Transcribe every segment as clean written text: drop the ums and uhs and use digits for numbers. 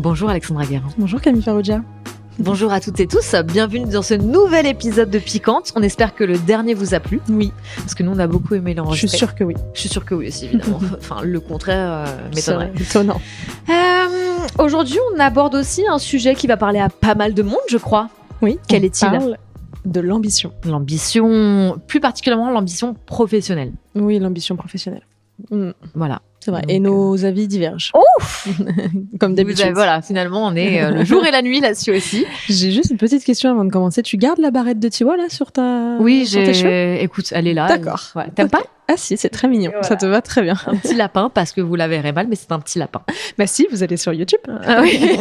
Bonjour Alexandra Guérin. Bonjour Camille Farrugia. Bonjour à toutes et tous, bienvenue dans ce nouvel épisode de Piquante. On espère que le dernier vous a plu. Oui. Parce que nous on a beaucoup aimé l'enregistrer. Je suis sûre que oui. Je suis sûre que oui aussi, évidemment. Enfin, le contraire m'étonnerait. C'est étonnant. Aujourd'hui, on aborde aussi un sujet qui va parler à pas mal de monde, je crois. Oui. Quel est-il ? On parle de l'ambition. L'ambition, plus particulièrement l'ambition professionnelle. Oui, l'ambition professionnelle. Voilà. C'est vrai. Donc, et nos avis divergent. Ouf Comme d'habitude. Voilà, finalement, on est le jour et la nuit là-dessus aussi. J'ai juste une petite question avant de commencer. Tu gardes la barrette de Tiwa là sur Oui, sur tes cheveux ? Écoute, elle est là. D'accord. Ouais. T'aimes pas ? Ah si, c'est très mignon. Voilà. Ça te va très bien. Un petit lapin, parce que vous la verrez mal, mais c'est un petit lapin. Bah si, vous allez sur YouTube. Ah oui.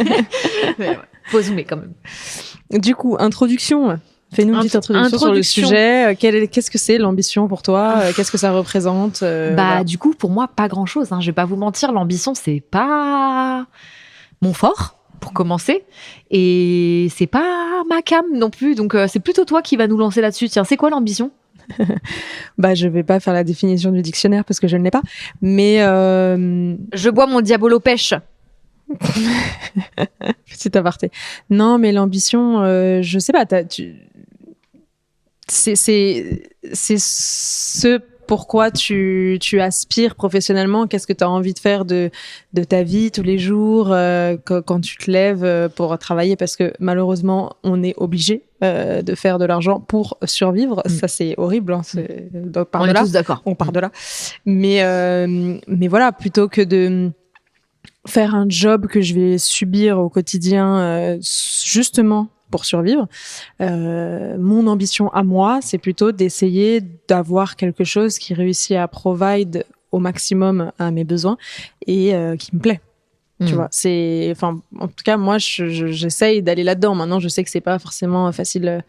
Faut zoomer quand même. Du coup, introduction. Fais-nous une petite introduction sur le sujet. Qu'est-ce que c'est l'ambition pour toi ? Qu'est-ce que ça représente ? Voilà. Du coup, pour moi, pas grand-chose. Je vais pas vous mentir, l'ambition, c'est pas mon fort, pour commencer. Et c'est pas ma cam non plus. Donc, c'est plutôt toi qui va nous lancer là-dessus. Tiens, c'est quoi l'ambition ? Je vais pas faire la définition du dictionnaire parce que je ne l'ai pas. Mais je bois mon Diabolo pêche. Petit aparté. Non, mais l'ambition, je sais pas. C'est ce pourquoi tu aspires professionnellement. Qu'est-ce que tu as envie de faire de ta vie tous les jours quand tu te lèves pour travailler, parce que malheureusement on est obligé de faire de l'argent pour survivre. Ça c'est horrible. On est tous d'accord. On part de là. Mais voilà, plutôt que de faire un job que je vais subir au quotidien justement pour survivre, mon ambition à moi, c'est plutôt d'essayer d'avoir quelque chose qui réussit à provide au maximum à mes besoins et qui me plaît. Tu vois, en tout cas, moi, j'essaye d'aller là-dedans. Maintenant, je sais que c'est pas forcément facile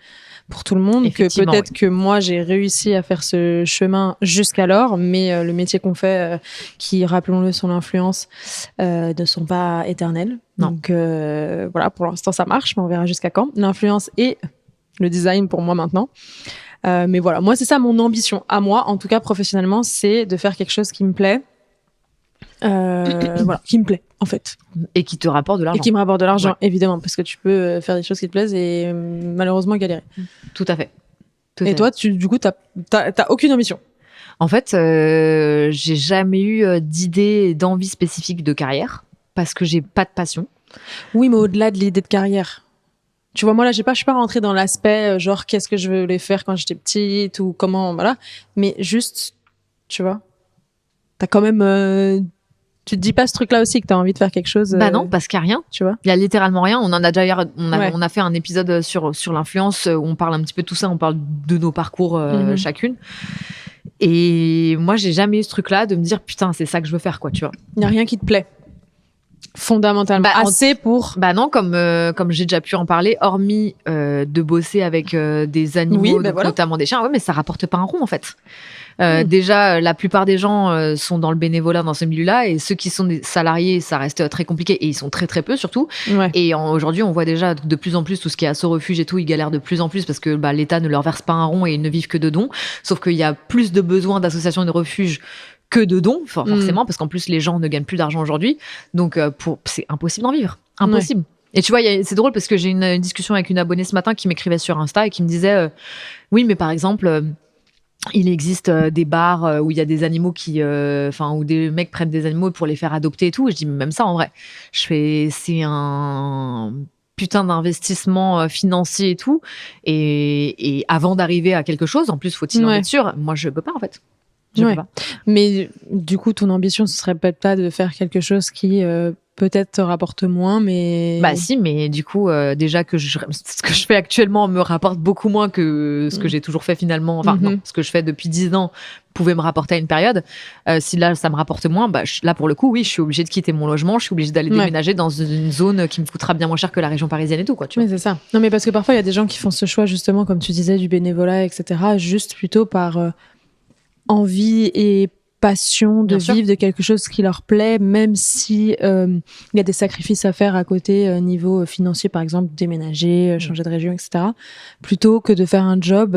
pour tout le monde, que peut-être que moi, j'ai réussi à faire ce chemin jusqu'alors, mais le métier qu'on fait, qui, rappelons-le, son influence, ne sont pas éternels. Non. Donc, voilà, pour l'instant, ça marche, mais on verra jusqu'à quand. L'influence et le design pour moi maintenant. Mais voilà, moi, c'est ça mon ambition à moi, en tout cas professionnellement, c'est de faire quelque chose qui me plaît. Voilà, qui me plaît en fait. Et qui te rapporte de l'argent. Et qui me rapporte de l'argent, évidemment, parce que tu peux faire des choses qui te plaisent et malheureusement galérer. Tout à fait. Et toi, du coup, t'as aucune ambition? En fait, j'ai jamais eu d'idée et d'envie spécifique de carrière parce que j'ai pas de passion. Oui, mais au-delà de l'idée de carrière. Tu vois, moi là, je suis pas rentrée dans l'aspect genre qu'est-ce que je voulais faire quand j'étais petite ou comment, voilà. Mais juste, tu vois, t'as quand même. Tu te dis pas ce truc-là aussi que t'as envie de faire quelque chose non, parce qu'il y a rien. Tu vois. Il y a littéralement rien. On en a déjà, on a fait un épisode sur l'influence où on parle un petit peu de tout ça. On parle de nos parcours chacune. Et moi, j'ai jamais eu ce truc-là de me dire putain, c'est ça que je veux faire, quoi, tu vois. Il y a rien qui te plaît. Fondamentalement. Assez pour. Non, comme j'ai déjà pu en parler, hormis de bosser avec des animaux, notamment des chiens. Ouais, mais ça rapporte pas un rond, en fait. Déjà, la plupart des gens sont dans le bénévolat dans ce milieu-là, et ceux qui sont des salariés, ça reste très compliqué, et ils sont très très peu surtout. Ouais. Et aujourd'hui, on voit déjà de plus en plus tout ce qui est asso-refuge et tout, ils galèrent de plus en plus parce que l'État ne leur verse pas un rond et ils ne vivent que de dons. Sauf qu'il y a plus de besoins d'associations de refuge que de dons, forcément, parce qu'en plus les gens ne gagnent plus d'argent aujourd'hui. Donc c'est impossible d'en vivre, impossible. Ouais. Et tu vois, c'est drôle parce que j'ai une discussion avec une abonnée ce matin qui m'écrivait sur Insta et qui me disait oui, mais par exemple. Il existe des bars où il y a des animaux où des mecs prennent des animaux pour les faire adopter et tout. Et je dis, mais même ça, en vrai, c'est un putain d'investissement financier et tout. Et avant d'arriver à quelque chose, en plus, faut-il en être sûr. Moi, je peux pas, en fait. Je peux pas. Mais du coup, ton ambition, ce serait peut-être pas de faire quelque chose qui peut-être te rapporte moins, mais... si, mais du coup, déjà que ce que je fais actuellement me rapporte beaucoup moins que ce que j'ai toujours fait finalement. Enfin, non, ce que je fais depuis 10 ans pouvait me rapporter à une période. Si là, ça me rapporte moins, là, pour le coup, oui, je suis obligée de quitter mon logement, je suis obligée d'aller déménager dans une zone qui me coûtera bien moins cher que la région parisienne et tout, quoi, tu vois. Mais c'est ça. Non, mais parce que parfois, il y a des gens qui font ce choix, justement, comme tu disais, du bénévolat, etc., juste plutôt par envie et passion de Bien sûr. vivre de quelque chose qui leur plaît, même si il y a des sacrifices à faire à côté niveau financier, par exemple déménager, changer de région, etc. Plutôt que de faire un job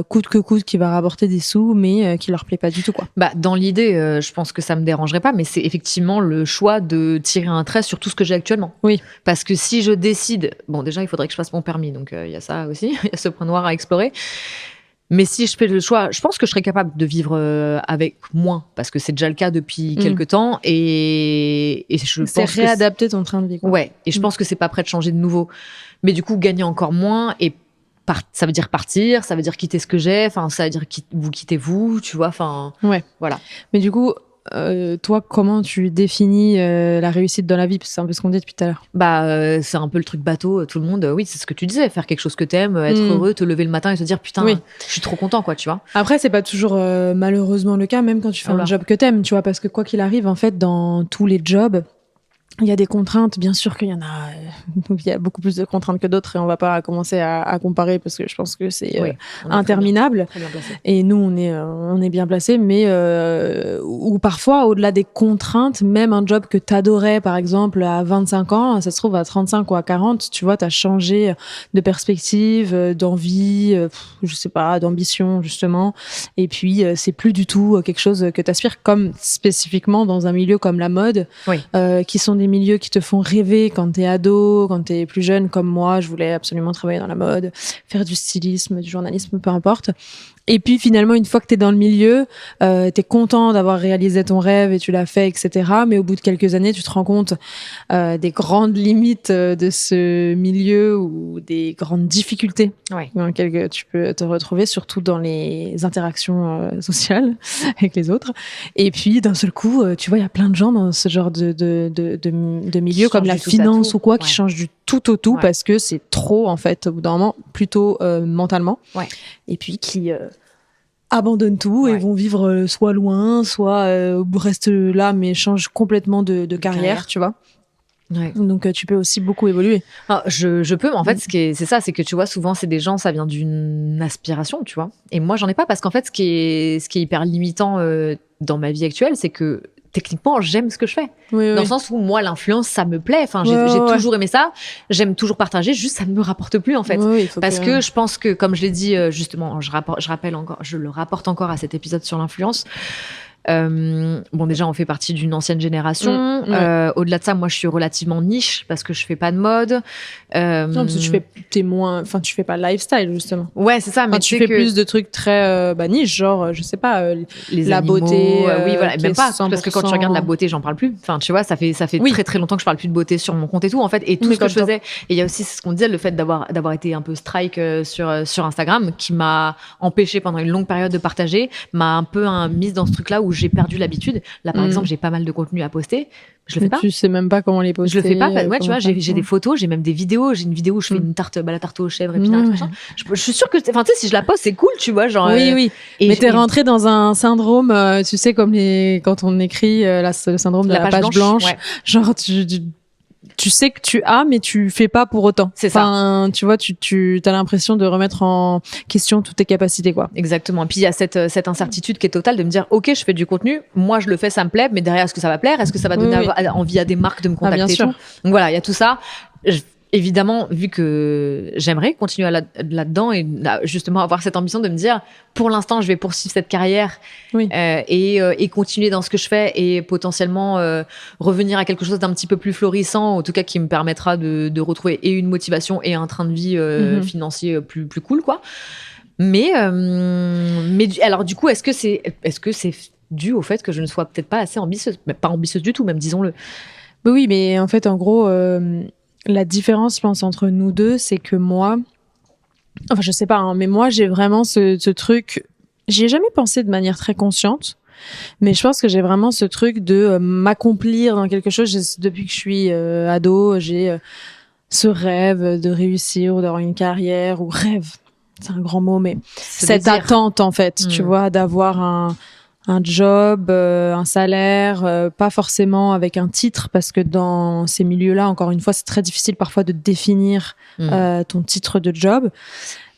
coûte que coûte qui va rapporter des sous, mais qui leur plaît pas du tout, quoi. Bah, dans l'idée, je pense que ça me dérangerait pas, mais c'est effectivement le choix de tirer un trait sur tout ce que j'ai actuellement. Oui. Parce que si je décide, bon, déjà, il faudrait que je fasse mon permis, donc il y a ça aussi, il y a ce point noir à explorer. Mais si je fais le choix, je pense que je serais capable de vivre avec moins, parce que c'est déjà le cas depuis quelques temps, et je C'est pense réadapter ton train de vie, quoi. Ouais, et je pense que c'est pas prêt de changer de nouveau. Mais du coup, gagner encore moins, et ça veut dire partir, ça veut dire quitter ce que j'ai, enfin, ça veut dire vous quittez vous, tu vois, enfin, Ouais. voilà. Mais du coup, toi, comment tu définis la réussite dans la vie? Parce que c'est un peu ce qu'on dit depuis tout à l'heure. Bah, c'est un peu le truc bateau, tout le monde, oui, c'est ce que tu disais, faire quelque chose que t'aimes, être heureux, te lever le matin et te dire, putain, Oui. je suis trop content, quoi, tu vois. Après, c'est pas toujours malheureusement le cas, même quand tu fais un job que t'aimes, tu vois, parce que quoi qu'il arrive, en fait, dans tous les jobs, il y a des contraintes, bien sûr qu'il y en a, il y a beaucoup plus de contraintes que d'autres et on va pas commencer à comparer parce que je pense que c'est interminable. Très bien placé. Et nous, on est bien placés, mais ou parfois, au-delà des contraintes, même un job que t'adorais, par exemple, à 25 ans, ça se trouve à 35 ou à 40, tu vois, t'as changé de perspective, d'envie, je sais pas, d'ambition, justement. Et puis, c'est plus du tout quelque chose que t'aspires, comme spécifiquement dans un milieu comme la mode, qui sont des milieux qui te font rêver quand t'es ado, quand t'es plus jeune, comme moi, je voulais absolument travailler dans la mode, faire du stylisme, du journalisme, peu importe. Et puis finalement, une fois que t'es dans le milieu, t'es content d'avoir réalisé ton rêve et tu l'as fait, etc. Mais au bout de quelques années, tu te rends compte des grandes limites de ce milieu ou des grandes difficultés dans lesquelles tu peux te retrouver, surtout dans les interactions sociales avec les autres. Et puis d'un seul coup, tu vois, il y a plein de gens dans ce genre de milieu comme la finance ou quoi, qui changent du tout au tout parce que c'est trop, en fait, au bout d'un moment, plutôt mentalement. Et puis qui abandonnent tout et vont vivre soit loin, soit restent là mais changent complètement de carrière, tu vois. Donc tu peux aussi beaucoup évoluer. Ah, je peux, mais en fait, c'est ça, c'est que tu vois, souvent, c'est des gens, ça vient d'une aspiration, tu vois. Et moi, j'en ai pas parce qu'en fait, ce qui est hyper limitant dans ma vie actuelle, c'est que techniquement, j'aime ce que je fais. Dans le sens où moi, l'influence, ça me plaît. Enfin, j'ai toujours aimé ça. J'aime toujours partager. Juste, ça ne me rapporte plus, en fait. Parce que je pense que, comme je l'ai dit, justement, je le rapporte encore à cet épisode sur l'influence. Bon, déjà, on fait partie d'une ancienne génération. Au-delà de ça, moi, je suis relativement niche parce que je fais pas de mode. Non, parce que tu fais pas lifestyle, justement. Ouais, c'est ça. Mais tu fais plus de trucs très niche, genre, je sais pas, la animaux, beauté. Oui, voilà. Même pas, parce que quand tu regardes la beauté, j'en parle plus. Enfin, tu vois, ça fait très très longtemps que je parle plus de beauté sur mon compte et tout, en fait. Et tout ce que je faisais. Et il y a aussi ce qu'on disait, le fait d'avoir été un peu strike sur Instagram, qui m'a empêché pendant une longue période de partager, m'a un peu mise dans ce truc-là où j'ai perdu l'habitude. Là, par exemple, j'ai pas mal de contenu à poster. Je le fais pas. Tu sais même pas comment les poster. Je le fais pas. Ouais, tu vois, j'ai des photos, j'ai même des vidéos. J'ai une vidéo où je fais une tarte, la tarte aux chèvres, épinards, machin. Je suis sûre que, enfin, tu sais, si je la poste, c'est cool, tu vois, genre. Oui. Mais t'es rentré dans un syndrome, tu sais, comme quand on écrit le syndrome de la page blanche. Genre, tu sais que tu as, mais tu fais pas pour autant. C'est ça. Tu vois, tu as l'impression de remettre en question toutes tes capacités, quoi. Exactement. Et puis il y a cette incertitude qui est totale de me dire, ok, je fais du contenu, moi je le fais, ça me plaît, mais derrière, est-ce que ça va plaire? Est-ce que ça va donner envie à des marques de me contacter? Bien sûr. Donc voilà, il y a tout ça. Évidemment, vu que j'aimerais continuer là-dedans et justement avoir cette ambition de me dire, pour l'instant, je vais poursuivre cette carrière et continuer dans ce que je fais et potentiellement revenir à quelque chose d'un petit peu plus florissant, en tout cas qui me permettra de retrouver et une motivation et un train de vie financier plus cool, quoi. Mais alors du coup, est-ce que c'est dû au fait que je ne sois peut-être pas assez ambitieuse, mais pas ambitieuse du tout, même, disons-le. Oui, mais en fait, en gros. La différence, je pense, entre nous deux, c'est que moi, enfin, je sais pas, hein, mais moi, j'ai vraiment ce truc, j'y ai jamais pensé de manière très consciente, mais je pense que j'ai vraiment ce truc de m'accomplir dans quelque chose. Depuis que je suis ado, j'ai ce rêve de réussir ou d'avoir une carrière, ou rêve, c'est un grand mot, mais cette attente, en fait, tu vois, d'avoir un job, un salaire, pas forcément avec un titre, parce que dans ces milieux-là, encore une fois, c'est très difficile parfois de définir ton titre de job.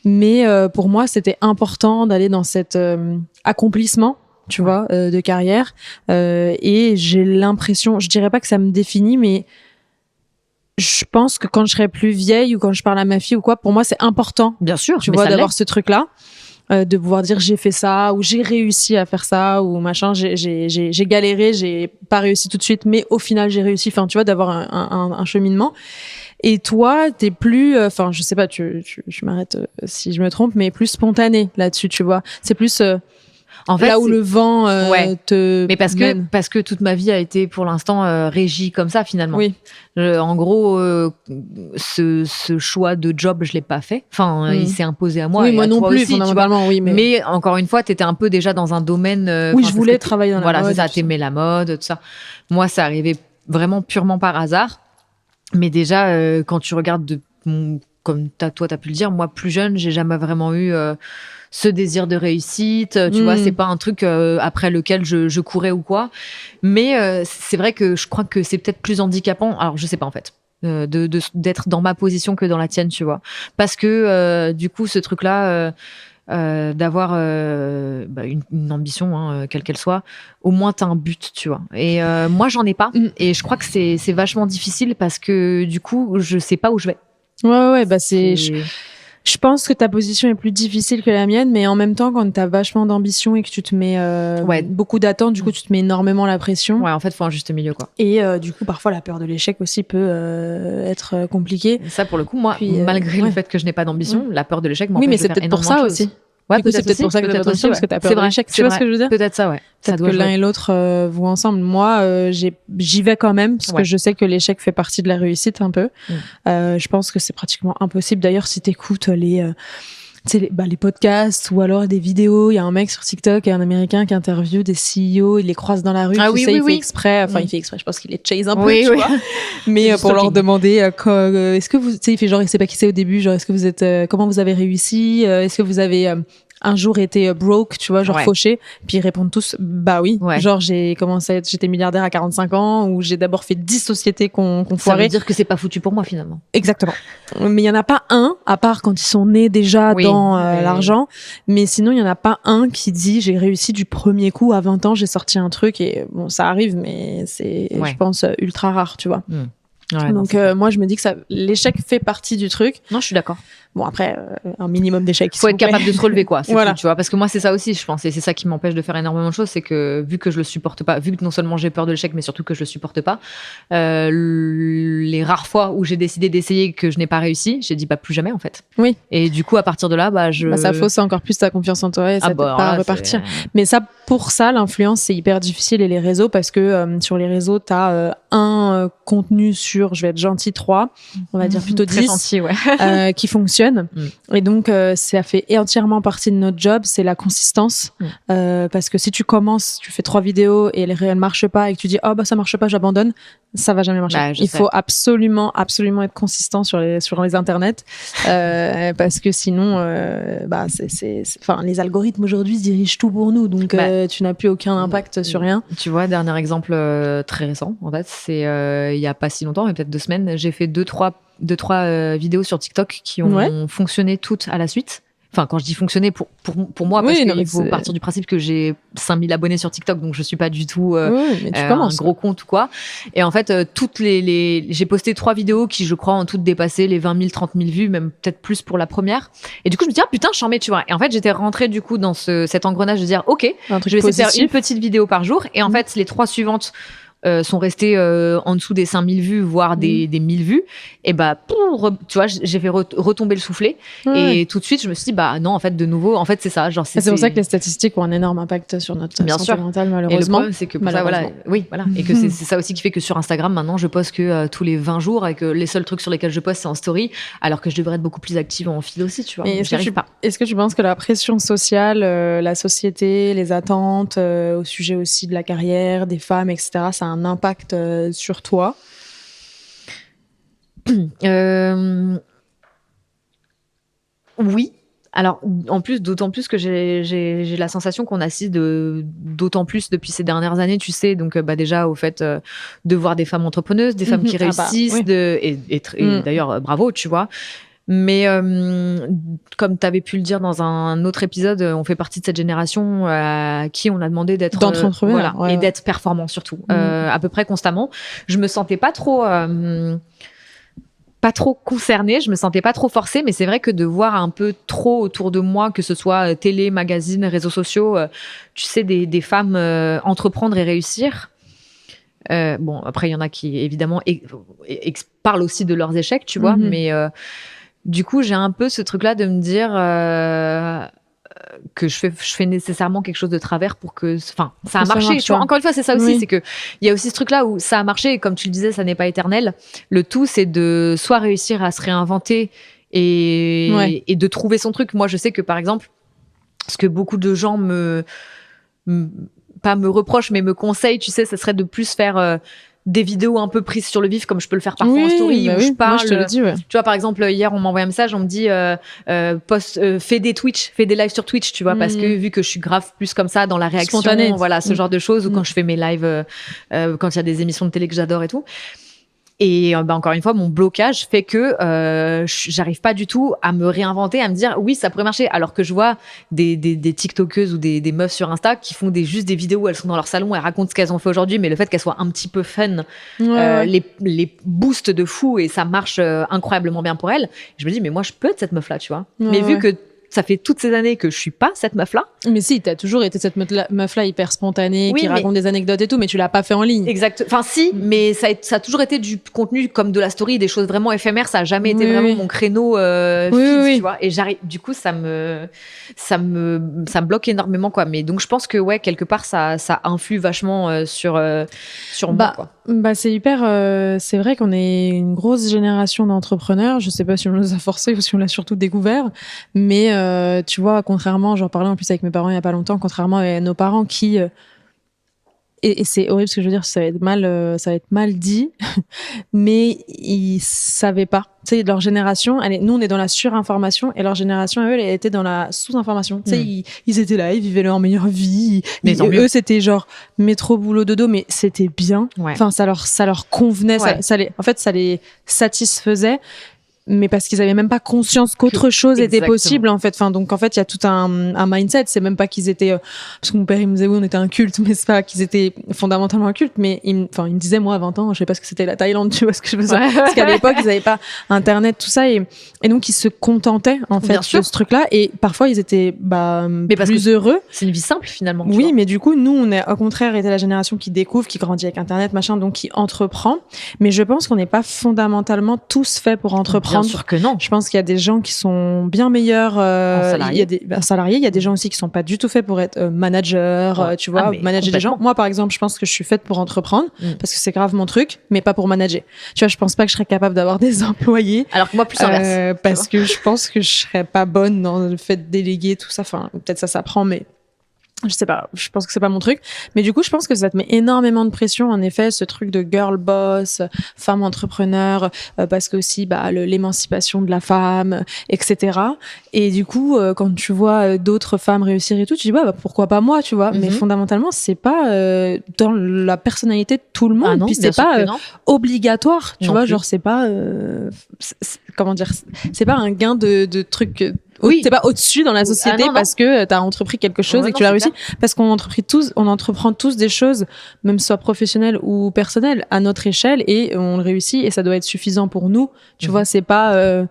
Mais pour moi, c'était important d'aller dans cet accomplissement tu vois, de carrière. Et j'ai l'impression, je dirais pas que ça me définit, mais je pense que quand je serai plus vieille ou quand je parle à ma fille ou quoi, pour moi, c'est important. Bien sûr, tu vois, d'avoir ce truc-là. De pouvoir dire j'ai fait ça ou j'ai réussi à faire ça ou machin, j'ai galéré, j'ai pas réussi tout de suite, mais au final j'ai réussi. Enfin, tu vois, d'avoir un cheminement. Et toi, t'es plus, enfin, je sais pas, tu m'arrêtes si je me trompe, mais plus spontané là-dessus, tu vois. C'est plus en fait, là où le vent te mais parce que toute ma vie a été pour l'instant régie comme ça finalement. Oui. En gros, ce choix de job, je l'ai pas fait. Enfin, il s'est imposé à moi. Oui, et moi à non toi plus, aussi, fondamentalement, oui. Mais encore une fois, t'étais un peu déjà dans un domaine. Oui, je voulais travailler dans la mode. Voilà, c'est ça. T'aimais la mode, tout ça. Moi, ça arrivait vraiment purement par hasard. Mais déjà, quand tu regardes comme toi, t'as pu le dire, moi, plus jeune, j'ai jamais vraiment eu ce désir de réussite. Tu vois, c'est pas un truc après lequel je courais ou quoi. Mais c'est vrai que je crois que c'est peut-être plus handicapant. Alors, je sais pas en fait. D'être dans ma position que dans la tienne, tu vois. Parce que du coup, ce truc-là, d'avoir une ambition, hein, quelle qu'elle soit, au moins t'as un but, tu vois. Et moi, j'en ai pas. Et je crois que c'est vachement difficile parce que du coup, je sais pas où je vais. Ouais, bah je pense que ta position est plus difficile que la mienne, mais en même temps, quand t'as vachement d'ambition et que tu te mets beaucoup d'attentes, du coup, tu te mets énormément la pression. Ouais, en fait, faut un juste milieu, quoi. Et du coup, parfois, la peur de l'échec aussi peut être compliquée. Ça, pour le coup, moi, malgré le fait que je n'ai pas d'ambition, la peur de l'échec m'empêche de faire énormément de choses. Oui, mais c'est peut-être pour ça aussi. Ouais, c'est peut-être pour ça que t'as pas d'ambition, parce que t'as peur de l'échec. Tu vois ce que je veux dire? Peut-être ça, ouais. Peut-être que l'un et l'autre vont ensemble. Moi, j'y vais quand même, parce que je sais que l'échec fait partie de la réussite un peu. Je pense que c'est pratiquement impossible. D'ailleurs, si t'écoutes les podcasts ou alors des vidéos, il y a un mec sur TikTok, un Américain qui interviewe des CEO, il les croise dans la rue, il fait exprès, il fait exprès, je pense qu'il les chase un peu, tu vois. Mais pour leur demander, est-ce que vous, tu sais, il fait genre, il sait pas qui c'est au début, genre, est-ce que vous êtes, comment vous avez réussi, est-ce que vous avez un jour été broke, tu vois, genre fauché, puis ils répondent tous bah oui, genre j'étais milliardaire à 45 ans, ou j'ai d'abord fait 10 sociétés qu'on foirait. Ça veut dire que c'est pas foutu pour moi finalement. Exactement. Mais il y en a pas un, à part quand ils sont nés déjà dans l'argent, mais sinon il y en a pas un qui dit j'ai réussi du premier coup à 20 ans, j'ai sorti un truc, et bon, ça arrive, mais c'est je pense ultra rare, tu vois. Ouais, donc moi je me dis que l'échec fait partie du truc. Non, je suis d'accord. Bon, après un minimum d'échecs. Faut être capable de se relever, quoi. Voilà. Tout, tu vois, parce que moi c'est ça aussi, je pense, et c'est ça qui m'empêche de faire énormément de choses, c'est que vu que je le supporte pas, vu que non seulement j'ai peur de l'échec, mais surtout que je le supporte pas, les rares fois où j'ai décidé d'essayer que je n'ai pas réussi, j'ai dit plus jamais en fait. Oui. Et du coup à partir de là, ça fausse encore plus ta confiance en toi et ça peut pas repartir. Mais pour ça l'influence c'est hyper difficile, et les réseaux, parce que sur les réseaux t'as un contenu sur, je vais être gentil, 3, on va dire plutôt 10, gentil, qui fonctionne. Et donc ça fait entièrement partie de notre job, c'est la consistance, parce que si tu commences, tu fais 3 vidéos et elles marchent pas, et que tu dis ça marche pas, j'abandonne, ça va jamais marcher. Il faut absolument être consistant sur les internets, parce que sinon les algorithmes aujourd'hui dirigent tout pour nous, donc tu n'as plus aucun impact sur rien. Tu vois, dernier exemple très récent en fait, c'est il y a pas si longtemps, mais peut-être 2 semaines, j'ai fait 2-3 vidéos sur TikTok qui ont fonctionné toutes à la suite. Enfin, quand je dis fonctionner pour moi, parce qu'il faut partir du principe que j'ai 5000 abonnés sur TikTok, donc je suis pas du tout un gros compte ou quoi. Et en fait, j'ai posté 3 vidéos qui, je crois, ont toutes dépassé les 20 000, 30 000 vues, même peut-être plus pour la première. Et du coup, je me dis, putain, j'en mets, tu vois. Et en fait, j'étais rentrée du coup dans cet engrenage de dire, ok, je vais essayer de faire une petite vidéo par jour. Et en fait, les 3 suivantes sont restés en dessous des 5000 vues, voire des 1000 vues. Et tu vois, j'ai fait retomber le soufflet. Et tout de suite, je me suis dit, non, en fait, de nouveau, en fait, c'est ça. Genre, c'est pour ça que les statistiques ont un énorme impact sur notre santé mentale, malheureusement. Et le problème, c'est que pour ça, et que c'est ça aussi qui fait que sur Instagram, maintenant, je poste que tous les 20 jours, et que les seuls trucs sur lesquels je poste, c'est en story, alors que je devrais être beaucoup plus active en feed aussi, tu vois. J'y arrive pas. Est-ce que tu penses que la pression sociale, la société, les attentes, au sujet aussi de la carrière, des femmes, etc., ça a un impact sur toi? Oui. Alors, d'autant plus que j'ai la sensation qu'on assiste d'autant plus depuis ces dernières années, tu sais, donc déjà au fait de voir des femmes entrepreneuses, des femmes qui réussissent, et d'ailleurs bravo, tu vois. Mais comme tu avais pu le dire dans un autre épisode, on fait partie de cette génération à qui on a demandé d'être d'entrepreneur, et d'être performant surtout, à peu près constamment. Je me sentais pas trop concernée, je me sentais pas trop forcée, mais c'est vrai que de voir un peu trop autour de moi, que ce soit télé, magazine, réseaux sociaux, tu sais, des femmes entreprendre et réussir. Bon, après, il y en a qui, évidemment, parlent aussi de leurs échecs, tu vois, mais du coup, j'ai un peu ce truc-là de me dire que je fais nécessairement quelque chose de travers pour que... Enfin, ça a marché, tu vois. Encore une fois, c'est ça aussi, c'est que il y a aussi ce truc-là où ça a marché, et comme tu le disais, ça n'est pas éternel. Le tout, c'est de soit réussir à se réinventer et de trouver son truc. Moi, je sais que, par exemple, ce que beaucoup de gens pas me reprochent, mais me conseillent, tu sais, ça serait de plus faire... des vidéos un peu prises sur le vif, comme je peux le faire parfois en story, où je parle. Moi, je te le dis, Tu vois, par exemple, hier, on m'a envoyé un message, on me dit, fais des lives sur Twitch, tu vois, parce que vu que je suis grave plus comme ça dans la réaction, spontanée, voilà, ce genre de choses, ou quand je fais mes lives, quand il y a des émissions de télé que j'adore et tout. Et encore une fois, mon blocage fait que j'arrive pas du tout à me réinventer, à me dire oui, ça pourrait marcher. Alors que je vois des TikTokeuses ou des meufs sur Insta qui font juste des vidéos où elles sont dans leur salon, elles racontent ce qu'elles ont fait aujourd'hui, mais le fait qu'elles soient un petit peu fun, les boosts de fou, et ça marche incroyablement bien pour elles. Je me dis mais moi je peux être cette meuf là, tu vois. Mais vu que ça fait toutes ces années que je suis pas cette meuf-là. Mais si, t'as toujours été cette meuf-là hyper spontanée, qui raconte des anecdotes et tout, mais tu l'as pas fait en ligne. Exact. Enfin, si, mais ça a toujours été du contenu comme de la story, des choses vraiment éphémères. Ça a jamais été vraiment mon créneau fixe, tu vois. Et du coup, ça me bloque énormément, quoi. Mais donc, je pense que, quelque part, ça influe vachement sur moi, quoi. C'est hyper, c'est vrai qu'on est une grosse génération d'entrepreneurs. Je sais pas si on nous a forcés ou si on l'a surtout découvert, mais tu vois, contrairement, j'en parlais en plus avec mes parents il y a pas longtemps, contrairement à nos parents qui et c'est horrible ce que je veux dire, ça va être mal dit, mais ils savaient pas. Tu sais, leur génération, nous on est dans la surinformation, et leur génération, eux, elle était dans la sous-information. Tu sais, ils étaient là, ils vivaient leur meilleure vie. Mais eux, c'était genre métro, boulot, dodo, mais c'était bien. Enfin, ça leur convenait, ça les satisfaisait. Mais parce qu'ils avaient même pas conscience qu'autre chose était possible, en fait. Enfin, donc, en fait, il y a tout un mindset. C'est même pas qu'ils étaient, parce que mon père, il me disait, oui, on était un culte, mais c'est pas qu'ils étaient fondamentalement un culte. Mais il me disait, moi, à 20 ans, je sais pas ce que c'était la Thaïlande, tu vois ce que je veux dire. Parce qu'à l'époque, ils avaient pas Internet, tout ça. Et donc, ils se contentaient, en fait, de ce truc-là. Et parfois, ils étaient, plus heureux. C'est une vie simple, finalement. Oui, mais du coup, nous, on est, au contraire, été la génération qui découvre, qui grandit avec Internet, machin, donc qui entreprend. Mais je pense qu'on n'est pas fondamentalement tous faits pour entreprendre. Bien sûr que non. Je pense qu'il y a des gens qui sont bien meilleurs il y a des salariés, il y a des gens aussi qui sont pas du tout faits pour être manager, tu vois, manager des gens. Moi, par exemple, je pense que je suis faite pour entreprendre parce que c'est grave mon truc, mais pas pour manager. Tu vois, je pense pas que je serais capable d'avoir des employés. Alors que moi, plus inverse. Parce que je pense que je serais pas bonne dans le fait de déléguer tout ça. Enfin, peut-être ça s'apprend, mais je sais pas, je pense que c'est pas mon truc. Mais du coup, je pense que ça te met énormément de pression, en effet, ce truc de girl boss, femme entrepreneur, parce que aussi, l'émancipation de la femme, etc. Et du coup, quand tu vois d'autres femmes réussir et tout, tu dis, pourquoi pas moi, tu vois. Mais fondamentalement, c'est pas dans la personnalité de tout le monde. Ah non, puis c'est pas obligatoire, tu vois, genre c'est pas, comment dire, c'est pas un gain de trucs. Oui, t'es pas au-dessus dans la société parce que t'as entrepris quelque chose et que tu l'as réussi. Parce qu'on entreprend tous des choses, même soit professionnelles ou personnelles, à notre échelle, et on le réussit, et ça doit être suffisant pour nous. Tu vois, c'est pas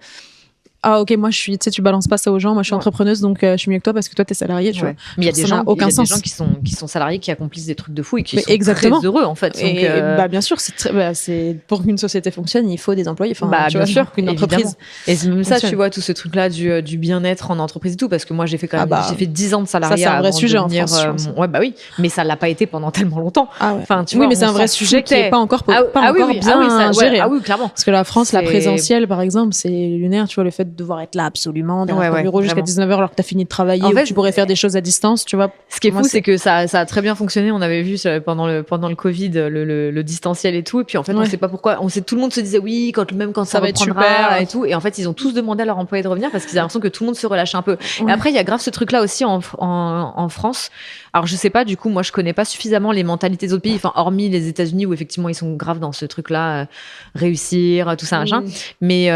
ok, moi je suis, tu sais, tu balances pas ça aux gens, moi je suis entrepreneuse, donc je suis mieux que toi parce que toi t'es salarié, tu vois. Mais il y a des gens, des gens qui sont salariés, qui accomplissent des trucs de fou et qui sont très heureux, en fait. Et bien sûr, c'est pour qu'une société fonctionne, il faut des employés, enfin, bien sûr, qu'une entreprise. Et c'est même ça, tu vois, tout ce truc-là du bien-être en entreprise et tout, parce que moi j'ai fait j'ai fait 10 ans de salariat. Ça, c'est un vrai sujet en France. Oui, mais ça l'a pas été pendant tellement longtemps. Enfin, tu vois, mais c'est un vrai sujet qui est pas encore bien géré. Ah oui, clairement. Parce que la France, la présentielle, par exemple, c'est lunaire, tu vois, le fait de devoir être là absolument dans le bureau jusqu'à 19h alors que t'as fini de travailler, en fait, tu pourrais faire des choses à distance, tu vois. Ce qui est fou, c'est que ça a très bien fonctionné. On avait vu pendant le Covid le distanciel et tout, et puis en fait on sait pas pourquoi, tout le monde se disait oui, quand ça va être super et tout, et en fait ils ont tous demandé à leurs employés de revenir parce qu'ils avaient l'impression que tout le monde se relâchait un peu. Et après il y a grave ce truc là aussi en France, Alors je sais pas, du coup, moi je connais pas suffisamment les mentalités des autres pays, enfin hormis les États-Unis où effectivement ils sont graves dans ce truc-là, réussir, tout ça, machin. Mais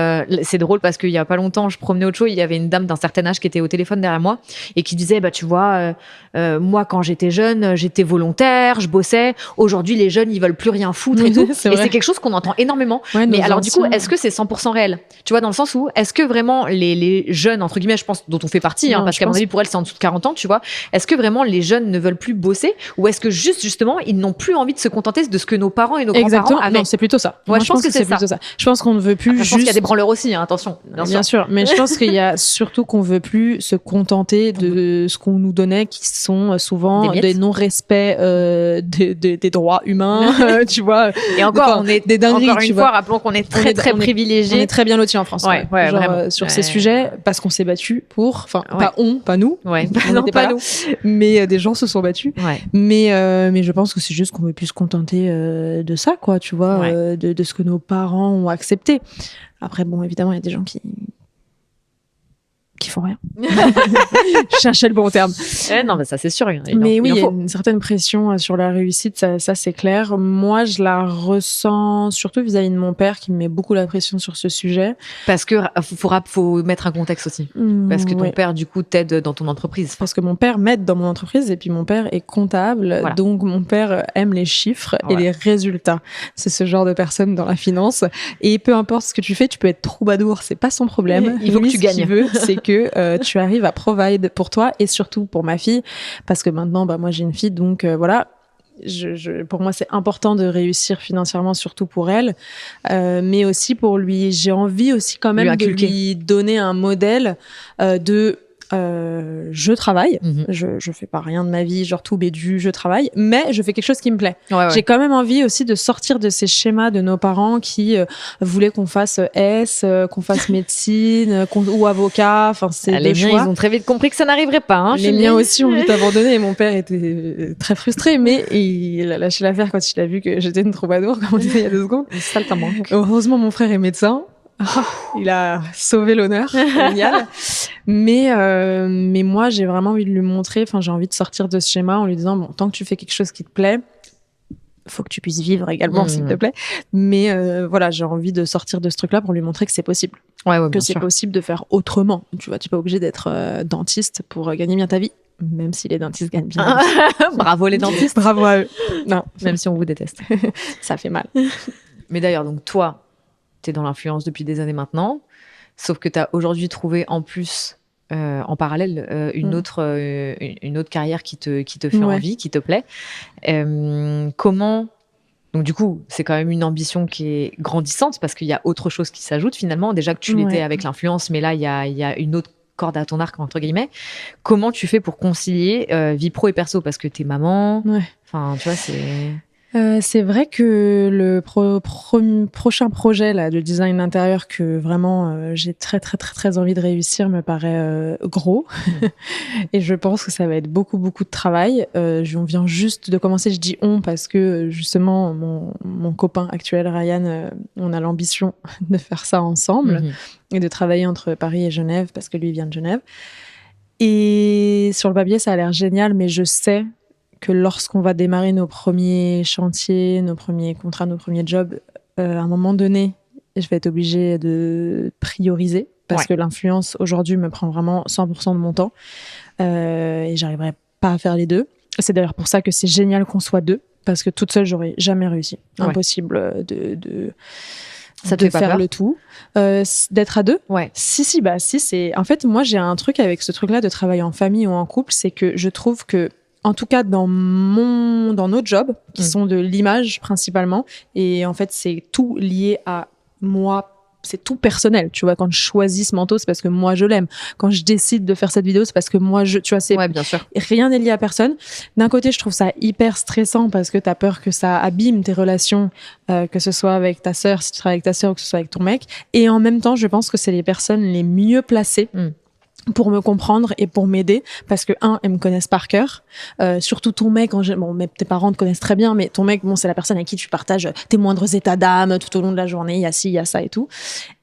c'est drôle parce qu'il y a pas longtemps, je promenais autre chose, il y avait une dame d'un certain âge qui était au téléphone derrière moi et qui disait, bah tu vois, moi quand j'étais jeune, j'étais volontaire, je bossais. Aujourd'hui, les jeunes ils veulent plus rien foutre et tout. C'est et vrai. c'est quelque chose qu'on entend énormément. Ouais, mais nos alors du coup, anciens. est-ce que c'est 100% réel? Tu vois, dans le sens où est-ce que vraiment les jeunes entre guillemets, je pense dont on fait partie, Non, parce je qu'à mon pense- avis pour elle c'est en dessous de 40 ans, tu vois. Est-ce que vraiment les jeunes ne veulent plus bosser ou est-ce que justement ils n'ont plus envie de se contenter de ce que nos parents et nos grands-parents Exactement. avaient? Non, c'est plutôt ça. Ouais, Moi, je pense que c'est plutôt ça. Je pense qu'on ne veut plus Après, je pense qu'il y a juste. des branleurs aussi, hein, attention. Bien sûr, mais je pense qu'il y a surtout qu'on veut plus se contenter de ce qu'on nous donnait, qui sont souvent Des miettes. des non-respects des droits humains, tu vois. Et encore, Enfin, on est des dingueries, encore tu une vois. fois, rappelons qu'on est très on est privilégiés. très bien lotis en France. Ouais, quoi. ouais, Genre, vraiment. sur Ouais. ces sujets, parce qu'on s'est battu pour, enfin, Ouais. pas nous. Ouais, On non, n'était pas là, nous. mais des gens se sont battus. Ouais. Mais je pense que c'est juste qu'on veut plus se contenter de ça, quoi, tu vois, Ouais. de ce que nos parents ont accepté. Après, bon, évidemment, il y a des gens qui font rien. Je cherchais le bon terme. Non, bah ça c'est sûr. Mais oui, il y a faut. une certaine pression sur la réussite, ça c'est clair. Moi, je la ressens surtout vis-à-vis de mon père qui me met beaucoup la pression sur ce sujet. Parce que faut mettre un contexte aussi. Parce que ton Ouais. père, du coup, t'aide dans ton entreprise. Parce que mon père m'aide dans mon entreprise et puis mon père est comptable, Voilà. donc mon père aime les chiffres et Voilà. les résultats. C'est ce genre de personne dans la finance. Et peu importe ce que tu fais, tu peux être troubadour, c'est pas son problème. Il faut que Lui, tu ce gagnes. qu'il veut, c'est que tu arrives à provide pour toi et surtout pour ma fille, parce que maintenant, bah moi j'ai une fille, donc voilà. Pour moi, c'est important de réussir financièrement, surtout pour elle, mais aussi pour lui. J'ai envie aussi quand Lui même de inculquer. lui donner un modèle de je travaille, Mhm. je fais pas rien de ma vie, genre tout bédu, je travaille, mais je fais quelque chose qui me plaît. Ouais. J'ai quand même envie aussi de sortir de ces schémas de nos parents qui voulaient qu'on fasse qu'on fasse médecine, ou avocat. Enfin, c'est Les deux miens, choix. ils ont très vite compris que ça n'arriverait pas. Hein, Les miens aussi ont vite abandonné et mon père était très frustré, mais il a lâché l'affaire quand il a vu que j'étais une troubadour, comme on disait il y a 2 secondes. Ça t'en manque. Heureusement, mon frère est médecin. Il a sauvé l'honneur. Génial. Mais moi, j'ai vraiment envie de lui montrer, enfin, j'ai envie de sortir de ce schéma en lui disant, bon, tant que tu fais quelque chose qui te plaît, faut que tu puisses vivre également, s'il te plaît. Mais voilà, j'ai envie de sortir de ce truc-là pour lui montrer que c'est possible. Ouais, Que bien c'est sûr. possible de faire autrement. Tu vois, tu n'es pas obligé d'être dentiste pour gagner bien ta vie, même si les dentistes gagnent bien. leur vie. Bravo les dentistes. Bravo à eux. Non, Même si on vous déteste. ça fait mal. Mais d'ailleurs, donc toi, t'es dans l'influence depuis des années maintenant, sauf que t'as aujourd'hui trouvé en plus, en parallèle, une autre carrière qui te fait Ouais. envie, qui te plaît. Comment... Donc du coup, c'est quand même une ambition qui est grandissante parce qu'il y a autre chose qui s'ajoute finalement. Déjà que tu l'étais Ouais. avec l'influence, mais là, il y a une autre corde à ton arc, entre guillemets. Comment tu fais pour concilier vie pro et perso? Parce que t'es maman, Ouais. enfin, tu vois, c'est... C'est vrai que le prochain projet là, de design d'intérieur que vraiment j'ai très envie de réussir me paraît gros. Et je pense que ça va être beaucoup de travail. On vient juste de commencer, je dis on parce que justement mon copain actuel Ryan, on a l'ambition de faire ça ensemble et de travailler entre Paris et Genève parce que lui vient de Genève. Et sur le papier ça a l'air génial, mais je sais que lorsqu'on va démarrer nos premiers chantiers, nos premiers contrats, nos premiers jobs, à un moment donné, je vais être obligée de prioriser parce que l'influence aujourd'hui me prend vraiment 100% de mon temps et j'arriverai pas à faire les deux. C'est d'ailleurs pour ça que c'est génial qu'on soit 2 parce que toute seule j'aurais jamais réussi. Impossible de Ça te fait pas faire peur le tout, d'être à 2. Ouais. Si, c'est. En fait, moi, j'ai un truc avec ce truc-là de travailler en famille ou en couple, c'est que je trouve que, en tout cas, dans nos jobs, qui sont de l'image principalement, et en fait, c'est tout lié à moi. C'est tout personnel, tu vois. Quand je choisis ce manteau, c'est parce que moi je l'aime. Quand je décide de faire cette vidéo, c'est parce que moi tu vois, c'est Ouais, bien sûr. rien n'est lié à personne. D'un côté, je trouve ça hyper stressant parce que t'as peur que ça abîme tes relations, que ce soit avec ta sœur, si tu travailles avec ta sœur, ou que ce soit avec ton mec. Et en même temps, je pense que c'est les personnes les mieux placées pour me comprendre et pour m'aider parce que elles me connaissent par cœur, surtout ton mec. Bon, mais tes parents te connaissent très bien, mais ton mec, bon, c'est la personne avec qui tu partages tes moindres états d'âme tout au long de la journée. Il y a ci, il y a ça et tout.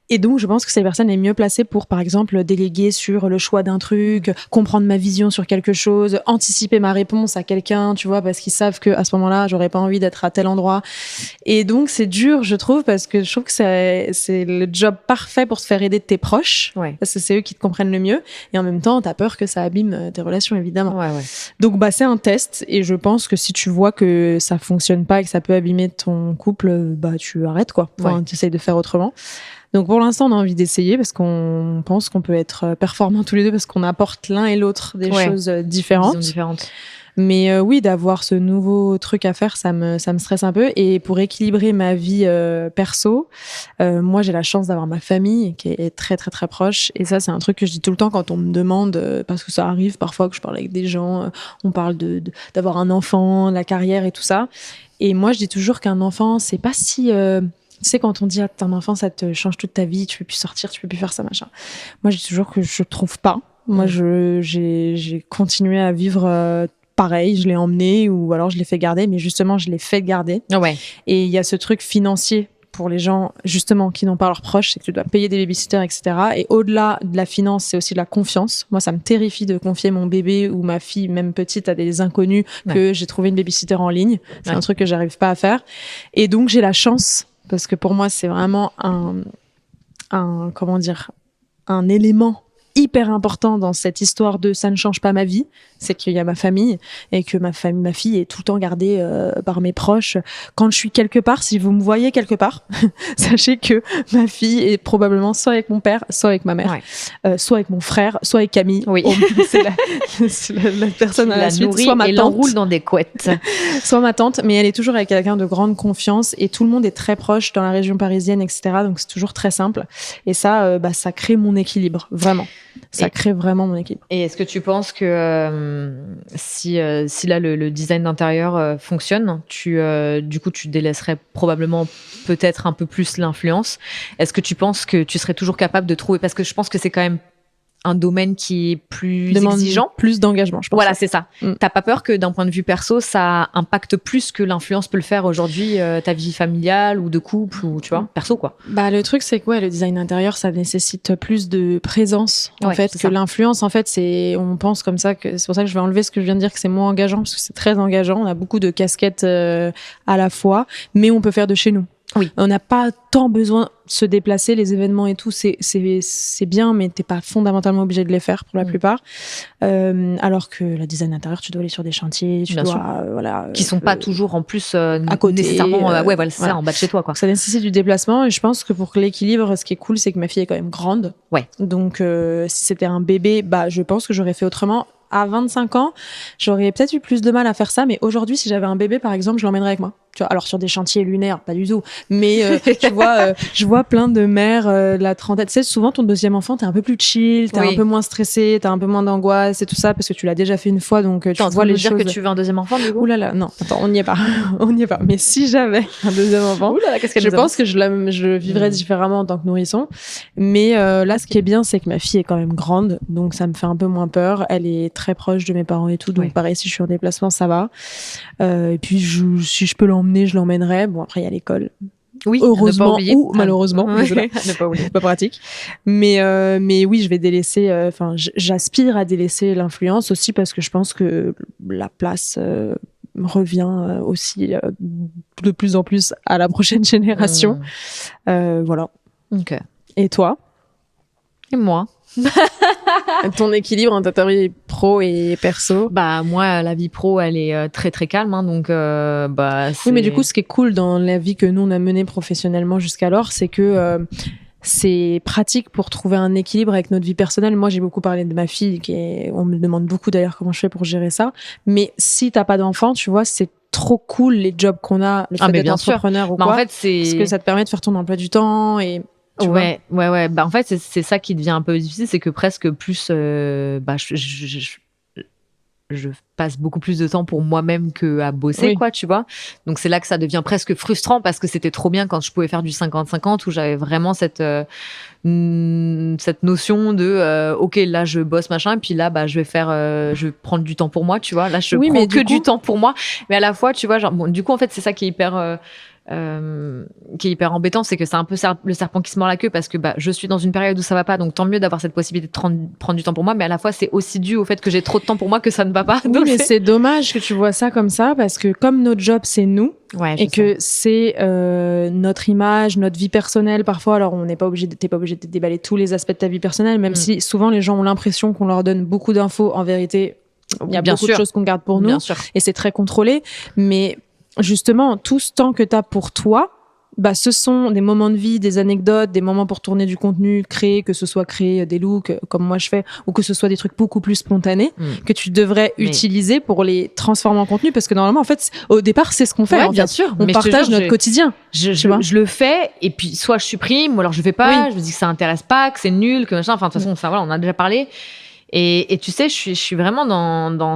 Et donc, je pense que cette personne est mieux placée pour, par exemple, déléguer sur le choix d'un truc, comprendre ma vision sur quelque chose, anticiper ma réponse à quelqu'un, tu vois, parce qu'ils savent que à ce moment-là, j'aurais pas envie d'être à tel endroit. Et donc, c'est dur, je trouve, parce que je trouve que c'est le job parfait pour se faire aider de tes proches, parce que c'est eux qui te comprennent le mieux. Et en même temps, t'as peur que ça abîme tes relations, évidemment. Donc, c'est un test. Et je pense que si tu vois que ça fonctionne pas et que ça peut abîmer ton couple, tu arrêtes, quoi. Enfin, tu essayes de faire autrement. Donc pour l'instant, on a envie d'essayer parce qu'on pense qu'on peut être performants tous les deux parce qu'on apporte l'un et l'autre des choses différentes. Mais oui, d'avoir ce nouveau truc à faire, ça me stresse un peu. Et pour équilibrer ma vie perso, moi j'ai la chance d'avoir ma famille qui est très très très proche. Et ça, c'est un truc que je dis tout le temps quand on me demande, parce que ça arrive parfois que je parle avec des gens, on parle d'avoir un enfant, la carrière et tout ça. Et moi, je dis toujours qu'un enfant, c'est pas si... tu sais, quand on dit à ton enfant, ça te change toute ta vie, tu peux plus sortir, tu peux plus faire ça, machin. Moi, je dis toujours que je trouve pas. Moi, j'ai continué à vivre pareil, je l'ai emmené ou alors je l'ai fait garder, mais justement, je l'ai fait garder. Et il y a ce truc financier pour les gens, justement, qui n'ont pas leurs proches, c'est que tu dois payer des babysitters, etc. Et au-delà de la finance, c'est aussi de la confiance. Moi, ça me terrifie de confier mon bébé ou ma fille, même petite, à des inconnus que j'ai trouvé une babysitter en ligne. C'est un truc que j'arrive pas à faire. Et donc, j'ai la chance, parce que pour moi, c'est vraiment un élément hyper important dans cette histoire de ça ne change pas ma vie, c'est qu'il y a ma famille et que ma fille est tout le temps gardée par mes proches. Quand je suis quelque part, si vous me voyez quelque part, sachez que ma fille est probablement soit avec mon père, soit avec ma mère, soit avec mon frère, soit avec Camille. C'est la personne à la suite, soit ma tante. L'enroule dans des couettes. Soit ma tante, mais elle est toujours avec quelqu'un de grande confiance et tout le monde est très proche dans la région parisienne, etc. Donc c'est toujours très simple. Et ça, ça crée mon équilibre, vraiment. Ça crée vraiment mon équilibre. Et est-ce que tu penses que si là le design d'intérieur fonctionne, du coup tu délaisserais probablement peut-être un peu plus l'influence. Est-ce que tu penses que tu serais toujours capable de trouver, parce que je pense que c'est quand même un domaine qui est plus exigeant, plus d'engagement, je pense. Voilà, c'est ça. T'as pas peur que d'un point de vue perso, ça impacte plus que l'influence peut le faire aujourd'hui, ta vie familiale ou de couple ou tu vois, perso quoi. Le truc c'est que le design intérieur, ça nécessite plus de présence en fait que l'influence. En fait, on pense comme ça que c'est pour ça que je vais enlever ce que je viens de dire que c'est moins engageant parce que c'est très engageant. On a beaucoup de casquettes à la fois, mais on peut faire de chez nous. On n'a pas tant besoin de se déplacer, les événements et tout, c'est bien, mais t'es pas fondamentalement obligé de les faire pour la plupart. Alors que la design intérieur, tu dois aller sur des chantiers, qui sont pas toujours en plus à côté, nécessairement, c'est ça, en bas de chez toi, quoi. Ça nécessite du déplacement et je pense que pour l'équilibre, ce qui est cool, c'est que ma fille est quand même grande. Donc, si c'était un bébé, je pense que j'aurais fait autrement. À 25 ans, j'aurais peut-être eu plus de mal à faire ça, mais aujourd'hui, si j'avais un bébé, par exemple, je l'emmènerais avec moi. Tu vois, alors sur des chantiers lunaires, pas du tout, mais tu vois, je vois plein de mères la trentaine. Tu sais, souvent ton deuxième enfant, t'es un peu plus chill, t'es un peu moins stressé, t'as un peu moins d'angoisse et tout ça parce que tu l'as déjà fait une fois, donc tu vois les choses. Dire que tu veux un deuxième enfant, du coup. Ouh là là, non, attends, on n'y est pas, on n'y est pas. Mais si j'avais un deuxième enfant, je pense que je vivrais différemment en tant que nourrisson. Mais là, ce qui est bien, c'est que ma fille est quand même grande, donc ça me fait un peu moins peur. Elle est très proche de mes parents et tout, donc pareil, si je suis en déplacement, ça va. Et puis si je peux l'emmener, je l'emmènerai. Bon, après il y a l'école. Heureusement ou malheureusement, c'est pas pratique. Mais oui, je vais délaisser. J'aspire à délaisser l'influence aussi parce que je pense que la place revient aussi de plus en plus à la prochaine génération. Voilà. Ok. Et toi? Et moi? Ton équilibre entre ta vie pro et perso? Moi, la vie pro, elle est très très calme, hein, donc oui, mais du coup, ce qui est cool dans la vie que nous on a menée professionnellement jusqu'alors, c'est que c'est pratique pour trouver un équilibre avec notre vie personnelle. Moi, j'ai beaucoup parlé de ma fille, on me demande beaucoup d'ailleurs comment je fais pour gérer ça. Mais si t'as pas d'enfant, tu vois, c'est trop cool les jobs qu'on a, le fait d'être entrepreneur ou quoi. En fait, parce que ça te permet de faire ton emploi du temps et ouais. En fait, c'est ça qui devient un peu difficile, c'est que presque plus, je passe beaucoup plus de temps pour moi-même que à bosser, quoi, tu vois. Donc c'est là que ça devient presque frustrant parce que c'était trop bien quand je pouvais faire du 50-50 où j'avais vraiment cette notion de ok, là je bosse machin, et puis là je vais prendre du temps pour moi, tu vois. Là je prends que du temps pour moi, mais à la fois, tu vois, genre du coup en fait c'est ça qui est hyper qui est hyper embêtant, c'est que c'est un peu le serpent qui se mord la queue parce que je suis dans une période où ça va pas, donc tant mieux d'avoir cette possibilité de prendre du temps pour moi, mais à la fois c'est aussi dû au fait que j'ai trop de temps pour moi que ça ne va pas. Oui, Donc mais c'est dommage que tu vois ça comme ça parce que comme notre job c'est nous et que c'est notre image, notre vie personnelle parfois, alors t'es pas obligé de déballer tous les aspects de ta vie personnelle, même si souvent les gens ont l'impression qu'on leur donne beaucoup d'infos, en vérité il y a beaucoup de choses qu'on garde pour nous et c'est très contrôlé, mais justement, tout ce temps que tu as pour toi, ce sont des moments de vie, des anecdotes, des moments pour tourner du contenu, créer, que ce soit créer des looks comme moi je fais, ou que ce soit des trucs beaucoup plus spontanés, que tu devrais utiliser pour les transformer en contenu, parce que normalement, en fait, au départ, c'est ce qu'on fait. Bien sûr. On partage notre quotidien. Je le fais, et puis soit je supprime, ou alors je fais pas, je me dis que ça intéresse pas, que c'est nul, que machin, enfin, de toute façon, ça, voilà, on en a déjà parlé. Et tu sais, je suis vraiment dans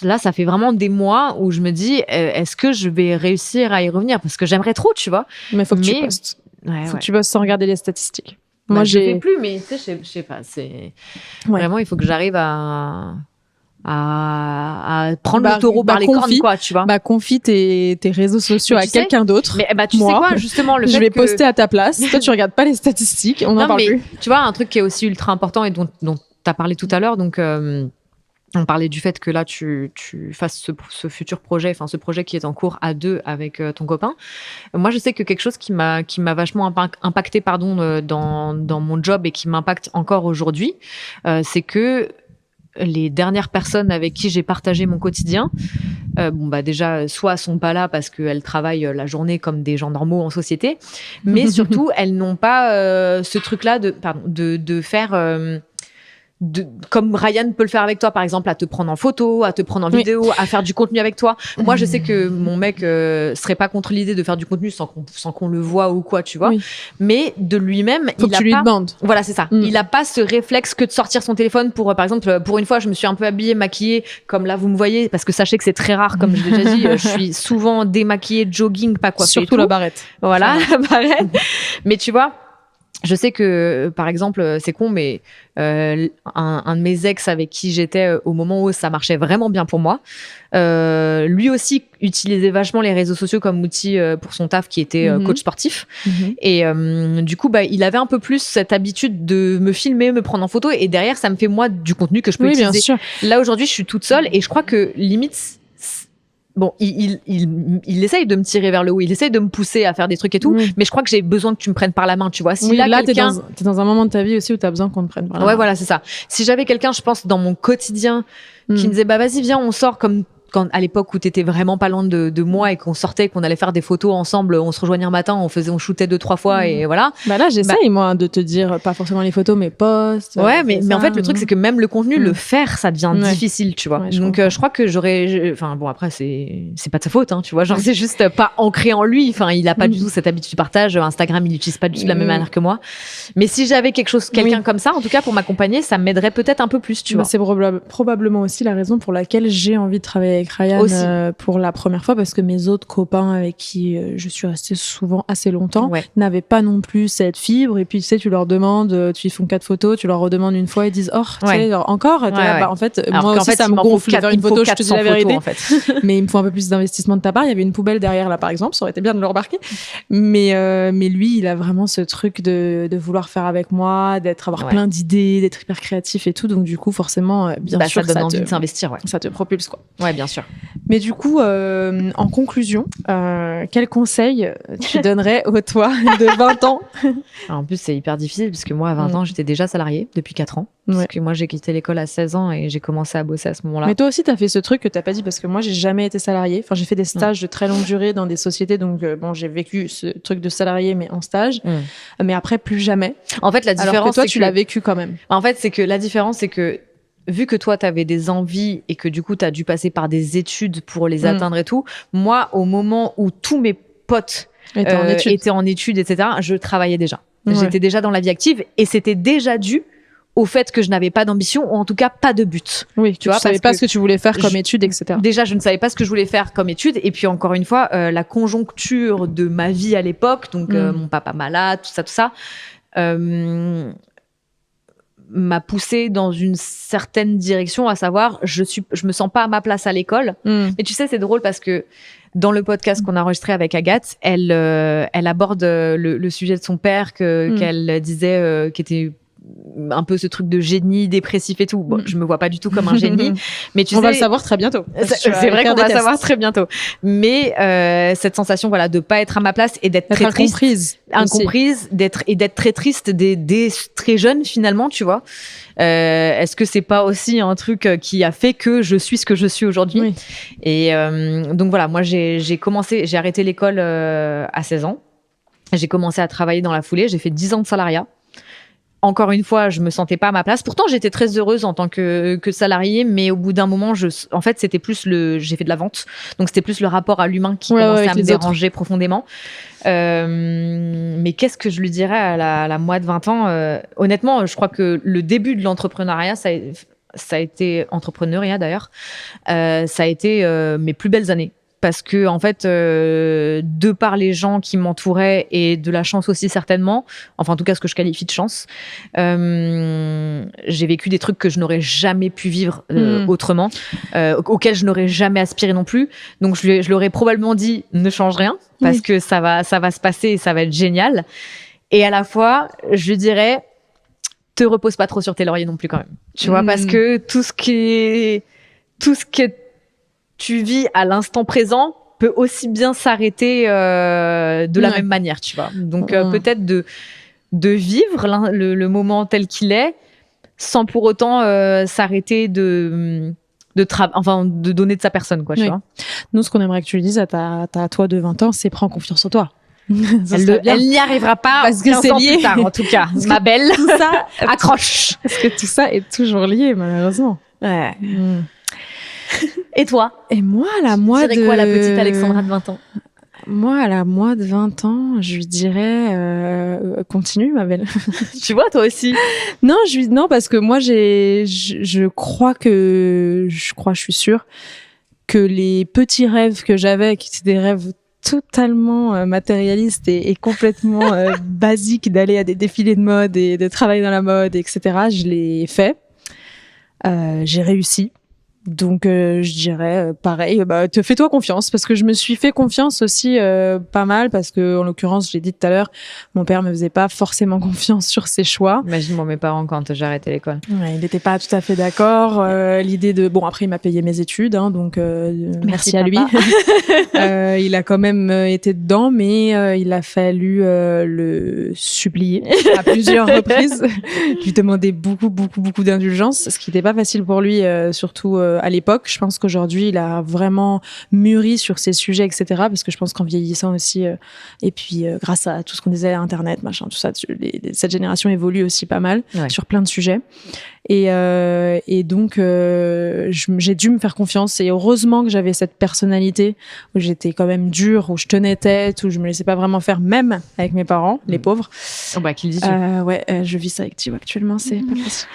là, ça fait vraiment des mois où je me dis, est-ce que je vais réussir à y revenir? Parce que j'aimerais trop, tu vois. Mais faut que tu postes. Faut que tu postes sans regarder les statistiques. Moi, je fais plus, mais tu sais, je sais pas. C'est vraiment, il faut que j'arrive à prendre le taureau par les cornes, quoi, tu vois. Confie tes réseaux sociaux à quelqu'un d'autre. Mais tu sais quoi, justement, le fait je vais poster à ta place. Toi, tu regardes pas les statistiques. On n'en parle plus. Tu vois, un truc qui est aussi ultra important et dont t'as parlé tout à l'heure, donc. On parlait du fait que là, tu fasses ce futur projet, enfin ce projet qui est en cours à deux avec ton copain. Moi, je sais que quelque chose qui m'a vachement impacté dans mon job et qui m'impacte encore aujourd'hui, c'est que les dernières personnes avec qui j'ai partagé mon quotidien, déjà, soit sont pas là parce qu'elles travaillent la journée comme des gens normaux en société, mais surtout, elles n'ont pas ce truc-là de faire... comme Ryan peut le faire avec toi, par exemple, à te prendre en photo, à te prendre en vidéo, à faire du contenu avec toi. Moi, je sais que mon mec serait pas contre l'idée de faire du contenu sans qu'on le voit ou quoi, tu vois. Mais de lui-même, faut que tu lui demandes. Voilà, c'est ça. Il a pas ce réflexe que de sortir son téléphone pour, par exemple, pour une fois, je me suis un peu habillée, maquillée, comme là, vous me voyez, parce que sachez que c'est très rare, comme je l'ai déjà dit, je suis souvent démaquillée, jogging, pas coiffée. Surtout la barrette. Voilà, la barrette. Mais tu vois, je sais que, par exemple, c'est con, mais un de mes ex avec qui j'étais au moment où ça marchait vraiment bien pour moi, lui aussi utilisait vachement les réseaux sociaux comme outil pour son taf qui était coach sportif. Et du coup, il avait un peu plus cette habitude de me filmer, me prendre en photo, et derrière, ça me fait moi du contenu que je peux utiliser. Bien sûr. Là, aujourd'hui, je suis toute seule et je crois que limite... Bon, il essaye de me tirer vers le haut, il essaye de me pousser à faire des trucs et tout, mais je crois que j'ai besoin que tu me prennes par la main, tu vois. Si là t'es dans un moment de ta vie aussi où t'as besoin qu'on te prenne par la main. Ouais, voilà, c'est ça. Si j'avais quelqu'un, je pense, dans mon quotidien, qui me disait, vas-y, viens, on sort, comme quand, à l'époque où t'étais vraiment pas loin de moi et qu'on sortait, qu'on allait faire des photos ensemble, on se rejoignait un matin, on shootait 2-3 fois et voilà. Là, j'essaye, moi, de te dire, pas forcément les photos, mais posts. Ouais, mais en fait, le truc, c'est que même le contenu, le faire, ça devient difficile, tu vois. Donc, je crois que enfin, bon, après, c'est pas de sa faute, hein, tu vois. Genre, c'est juste pas ancré en lui. Enfin, il a pas du tout cette habitude du partage. Instagram, il utilise pas du tout de la même manière que moi. Mais si j'avais quelqu'un comme ça, en tout cas, pour m'accompagner, ça m'aiderait peut-être un peu plus, tu vois. C'est probablement aussi la raison pour laquelle j'ai envie de travailler avec Ryan pour la première fois, parce que mes autres copains avec qui je suis restée souvent assez longtemps n'avaient pas non plus cette fibre. Et puis tu sais, tu leur demandes, tu font 4 photos, tu leur redemandes une fois, ils disent tu sais, encore. En fait, alors moi aussi ça me gonfle de faire une photo, je te dis la vérité. En fait. Mais il me faut un peu plus d'investissement de ta part. Il y avait une poubelle derrière là, par exemple, ça aurait été bien de le remarquer. Mais lui, il a vraiment ce truc de vouloir faire avec moi, avoir plein d'idées, d'être hyper créatif et tout. Donc du coup, forcément, bien sûr, ça donne envie de s'investir. Ça te propulse, quoi. Ouais, bien sûr. Mais du coup, en conclusion, quel conseil tu donnerais au toi de 20 ans? Alors, en plus, c'est hyper difficile parce que moi, à 20 ans, j'étais déjà salariée depuis 4 ans. Parce que moi, j'ai quitté l'école à 16 ans et j'ai commencé à bosser à ce moment-là. Mais toi aussi, t'as fait ce truc que t'as pas dit, parce que moi, j'ai jamais été salariée. Enfin, j'ai fait des stages de très longue durée dans des sociétés, donc j'ai vécu ce truc de salarié, mais en stage. Mais après, plus jamais. En fait, la différence, alors que toi, tu l'as vécu quand même. En fait, c'est que la différence, c'est que vu que toi, tu avais des envies et que du coup, tu as dû passer par des études pour les atteindre et tout, moi, au moment où tous mes potes étaient en études, etc., je travaillais déjà. J'étais déjà dans la vie active et c'était déjà dû au fait que je n'avais pas d'ambition, ou en tout cas pas de but. Oui, tu vois, savais pas ce que tu voulais faire comme études, etc. Déjà, je ne savais pas ce que je voulais faire comme études. Et puis, encore une fois, la conjoncture de ma vie à l'époque, donc mon papa malade, tout ça, m'a poussée dans une certaine direction, à savoir, je me sens pas à ma place à l'école. Et tu sais, c'est drôle parce que dans le podcast qu'on a enregistré avec Agathe, elle aborde le sujet de son père qu'elle disait qui était un peu ce truc de génie dépressif et tout. Bon, je me vois pas du tout comme un génie, mais on va le savoir très bientôt. C'est vrai qu'on va le savoir très bientôt. Mais cette sensation, voilà, de pas être à ma place et d'être très triste, incomprise, d'être très triste dès très jeune finalement, tu vois. Est-ce que c'est pas aussi un truc qui a fait que je suis ce que je suis aujourd'hui? Oui. Et donc voilà, moi j'ai arrêté l'école à 16 ans. J'ai commencé à travailler dans la foulée. J'ai fait 10 ans de salariat. Encore une fois, je me sentais pas à ma place. Pourtant, j'étais très heureuse en tant que salariée, mais au bout d'un moment, en fait, c'était plus j'ai fait de la vente. Donc, c'était plus le rapport à l'humain qui commençait à me déranger profondément. Mais qu'est-ce que je lui dirais à la moi de 20 ans? Honnêtement, je crois que le début de l'entrepreneuriat, ça a été entrepreneuriat d'ailleurs. Ça a été mes plus belles années. Parce que en fait, de par les gens qui m'entouraient et de la chance aussi certainement, enfin en tout cas ce que je qualifie de chance, j'ai vécu des trucs que je n'aurais jamais pu vivre autrement, auxquels je n'aurais jamais aspiré non plus. Donc je leur ai probablement dit ne change rien parce que ça va se passer et ça va être génial. Et à la fois, je lui dirais te repose pas trop sur tes lauriers non plus quand même. Tu vois, parce que tout ce que tu vis à l'instant présent peut aussi bien s'arrêter de la même manière, tu vois. Donc peut-être de vivre le moment tel qu'il est, sans pour autant s'arrêter de donner de sa personne, quoi, tu vois. Nous, ce qu'on aimerait que tu lui dises à toi de 20 ans, c'est prends confiance en toi. Elle n'y arrivera pas parce que c'est lié plus tard, en tout cas. Ma belle, tout ça accroche. Parce que tout ça est toujours lié, malheureusement. Ouais. Et toi? Et moi, moi de... quoi, la petite Alexandra de 20 ans? Moi, à la moi de 20 ans, je lui dirais continue, ma belle. Tu vois, toi aussi? Non, parce que moi, je suis sûre que les petits rêves que j'avais, qui étaient des rêves totalement matérialistes et complètement basiques, d'aller à des défilés de mode et de travailler dans la mode, etc., je l'ai fait. J'ai réussi. Donc je dirais pareil, fais-toi confiance, parce que je me suis fait confiance aussi pas mal, parce que en l'occurrence, je l'ai dit tout à l'heure, mon père me faisait pas forcément confiance sur ses choix. Imagine mes parents quand j'ai arrêté l'école. Ouais, il n'était pas tout à fait d'accord. L'idée de après il m'a payé mes études, hein, donc merci à lui. Il a quand même été dedans, mais il a fallu le supplier à plusieurs reprises, lui demander beaucoup d'indulgence, ce qui n'était pas facile pour lui, surtout à l'époque. Je pense qu'aujourd'hui, il a vraiment mûri sur ces sujets, etc. Parce que je pense qu'en vieillissant aussi, et puis grâce à tout ce qu'on disait, Internet, machin, tout ça, cette génération évolue aussi pas mal sur plein de sujets. Et donc, j'ai dû me faire confiance. Et heureusement que j'avais cette personnalité où j'étais quand même dure, où je tenais tête, où je me laissais pas vraiment faire, même avec mes parents, les pauvres. Oh bah, qui le dis-tu? Je vis ça avec Thio actuellement, c'est pas facile.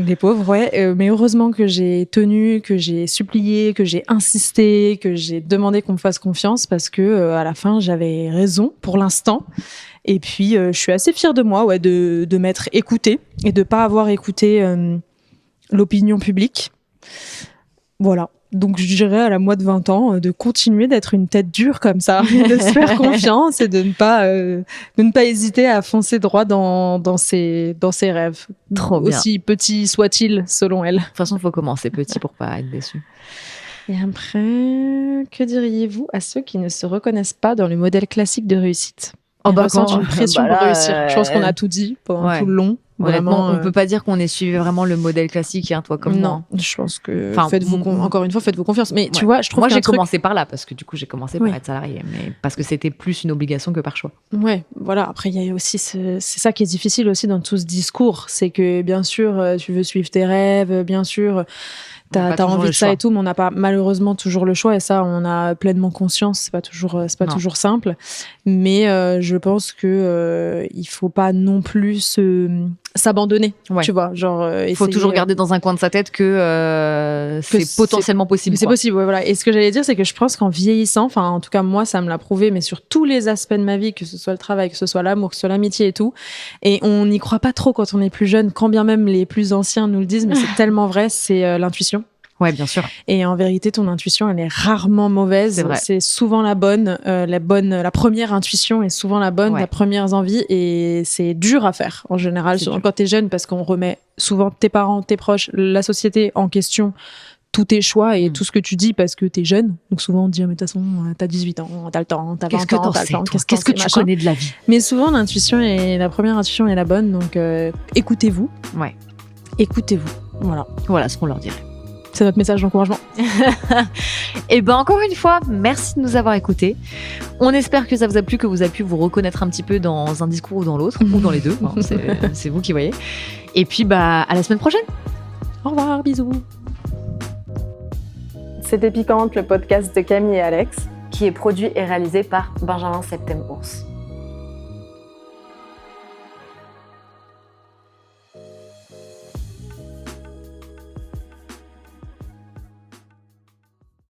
Les pauvres, mais heureusement que j'ai tenu, que j'ai supplié, que j'ai insisté, que j'ai demandé qu'on me fasse confiance, parce que à la fin, j'avais raison pour l'instant. Et puis, je suis assez fière de moi, de m'être écoutée et de pas avoir écouté l'opinion publique. Voilà. Donc, je dirais à la moi de 20 ans de continuer d'être une tête dure comme ça, de se faire confiance et de ne pas hésiter à foncer droit dans ses rêves. Trop bien. Aussi petits soient-ils, selon elle. De toute façon, il faut commencer petit pour pas être déçu. Et après, que diriez-vous à ceux qui ne se reconnaissent pas dans le modèle classique de réussite? Une pression pour réussir. Je pense qu'on a tout dit pendant tout le long. Honnêtement, on peut pas dire qu'on ait suivi vraiment le modèle classique, toi comme moi. Non, je pense que encore une fois, faites-vous confiance. Mais tu vois, je trouve moi j'ai commencé par là, parce que du coup j'ai commencé par être salariée, mais parce que c'était plus une obligation que par choix. Ouais, voilà. Après, il y a aussi c'est ça qui est difficile aussi dans tout ce discours, c'est que bien sûr tu veux suivre tes rêves, bien sûr. T'as envie de ça et tout, mais on n'a pas malheureusement toujours le choix, et ça on a pleinement conscience. C'est pas toujours simple, mais je pense que il faut pas non plus s'abandonner, Ouais. tu vois, genre Il faut toujours garder dans un coin de sa tête que c'est potentiellement possible. C'est possible, ouais, voilà. Et ce que j'allais dire, c'est que je pense qu'en vieillissant, enfin, en tout cas, moi, ça me l'a prouvé, mais sur tous les aspects de ma vie, que ce soit le travail, que ce soit l'amour, que ce soit l'amitié et tout. Et on n'y croit pas trop quand on est plus jeune, quand bien même les plus anciens nous le disent, mais c'est tellement vrai, c'est l'intuition. Ouais, bien sûr. Et en vérité, ton intuition, elle est rarement mauvaise. C'est vrai. C'est souvent la bonne. La première intuition est souvent la bonne, Ouais. la première envie. Et c'est dur à faire, en général, C'est souvent dur. quand t'es jeune, parce qu'on remet souvent tes parents, tes proches, la société en question, tous tes choix et tout ce que tu dis parce que t'es jeune. Donc souvent, on dit, mais de toute façon, t'as 18 ans, t'as le temps, t'as 20 Qu'est-ce que ans, t'en t'as le sais, temps. toi Qu'est-ce que tu connais de la vie? Mais souvent, la première intuition est la bonne. Donc, écoutez-vous. Ouais. Écoutez-vous. Voilà. Voilà ce qu'on leur dirait. C'est notre message d'encouragement. Et ben encore une fois, merci de nous avoir écoutés. On espère que ça vous a plu, que vous avez pu vous reconnaître un petit peu dans un discours ou dans l'autre, ou dans les deux. Hein, c'est vous qui voyez. Et puis bah à la semaine prochaine. Au revoir, bisous. C'était Piquante, le podcast de Camille et Alex. Qui est produit et réalisé par Benjamin Septem-Ours.